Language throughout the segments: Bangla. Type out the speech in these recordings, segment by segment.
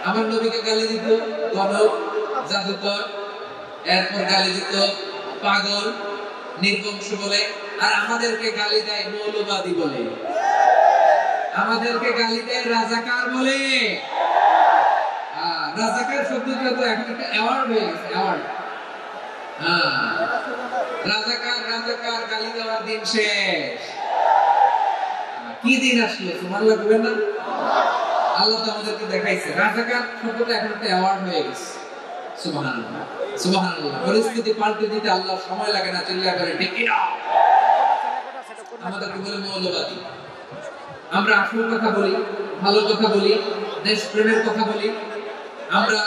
আমার নবীকে গালি দিত গণক, জাদুকর, এরপর গালি দিত পাগল, নির্বংশ বলে, আর আমাদেরকে গালি দেয় মৌলবাদী বলে, আমাদেরকে গালি দেয় রাজাকার বলে। রাজাকার শব্দটা তো এখন একটা অ্যাওয়ার্ড হয়ে গেছে, অ্যাওয়ার্ড। রাজাকার রাজাকার গালি দেওয়ার দিন শেষ। কি দিন আসলো সুবহানাল্লাহ বলবেন না? আল্লাহ তো আমাদেরকে দেখাইছে রাজাকার শব্দটা এখন একটা অ্যাওয়ার্ড হয়ে গেছে। সুবহানাল্লাহ সুবহানাল্লাহ। পরিস্থিতি পাল্টে দিতে আল্লাহ সময় লাগে না, চিল্লা করে ঠিক না। আমাদেরকে বলে মৌলবাদী। আমরা আসল কথা বলি, ভালো কথা বলি, দেশপ্রেমের কথা বলি, আমরা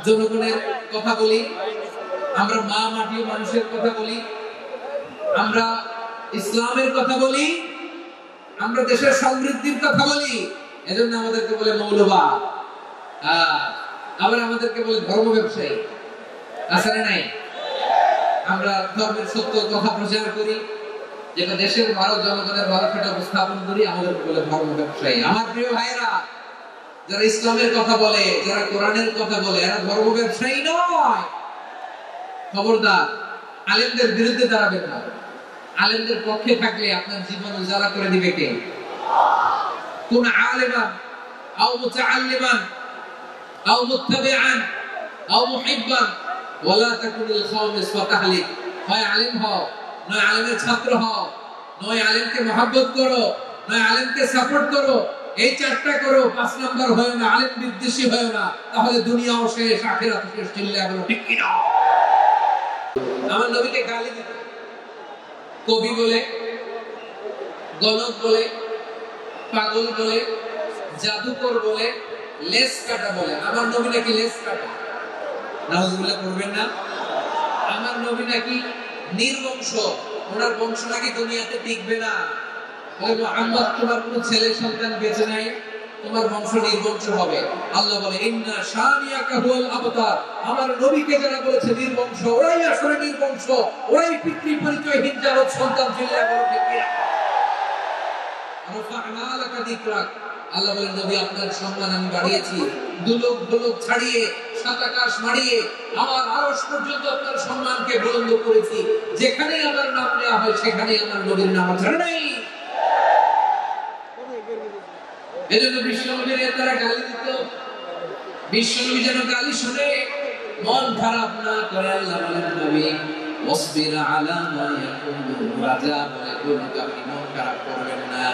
জনগণের কথা বলি, আমরা মা মাটি মানুষের কথা বলি, আমরা ইসলামের কথা বলি, আমরা দেশের সমৃদ্ধির কথা বলি। এজন্য আমাদেরকে বলে মৌলবাদ। আবার আমাদেরকে বলে ধর্ম ব্যবসায়ী। আসলে নাই আমরা ধর্মের সত্য কথা প্রচার করি, যেটা দেশের ভালো জনগণের ভালো সেটা উপস্থাপন করি, আমাদেরকে বলে ধর্ম ব্যবসায়ী। আমার প্রিয় ভাইরা, যারা ইসলামের কথা বলে, যারা কোরআনের কথা বলে, এরা ধর্ম ব্যবসায়ী নয়। খবরদার, আলেমদের বিরুদ্ধে দাঁড়াবেন না। আলেমদের পক্ষে থাকলে আপনার জীবন উজালা করে দিবে কে? কোন আলেমান আও মুতাআল্লিমান আও মুত্তাবিআন আও মুহিব্বান ওয়ালা তাকুনিল খাওমিস ফাতাহলিক। হয় আলেম হও, নয় আলেমের ছাত্র হও, নয় আলেমকে মহব্বত করো, নয় আলেমকে সাপোর্ট করো। এই চারটা করো, 5 নাম্বার হয় না, আলেম বিদ্বেষী হয় না, তাহলে দুনিয়াও শেষ, আখিরাতও শেষ। চিল্লায়া বলো ঠিক কি না? আমার নবীকে গালি দিত কবি বলে, গণক বলে, পাগল বলে, জাদুকর বলে, লেস কাটা বলে। আমার নবী নাকি লেস কাটা? নাউজুবিল্লাহ করবেন না। আমার নবী নাকি নির্বংশ, ওনার বংশ নাকি দুনিয়াতে টিকবে না। বলে মুহাম্মদ, তোমার কোনো ছেলে সন্তান বেঁচে নাই, তোমার বংশ নির্বংশ হবে। আল্লাহ বলে ইন্না শানিয়াকা হুয়াল আবতার। আমার নবীকে যারা বলেছে নির্বংশ, ওরাই আসলে নির্বংশ, ওরাই পিতৃ পরিচয়হীন জারদ সন্তান। চিল্লায়া বলো ঠিক কি? রাফা'না লাকা যিকরাক। আল্লাহ বলেন নবী, আপনার সম্মান আমি বাড়িয়েছি, দুলোক দুলোক ছাড়িয়ে, সাত আকাশ মারিয়ে, আমার আরশ পর্যন্ত আপনার সম্মানকে বুলন্দ করেছি। যেখানেই আমার নাম নেওয়া হয় সেখানেই আমার নবীর নাম ছাড়া নাই। এজন্য বিশ্বনবীর তারা গালি দিত। বিশ্বনবী যেন গালি শুনে মন খারাপ না করে আল্লাহ বলেন নবী ওয়াসবির আলা মা ইয়াকুলু। রাজা বলে কোন আপনি মন খারাপ করবেন না।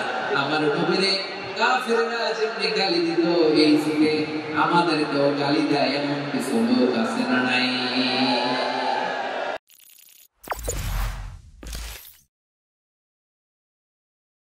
আমার নবীরে কাফেররা যেমনি গালি দিত, এই যুগে আমাদেরকেও গালি দেয় এমন কিছু লোক আছে না নাই?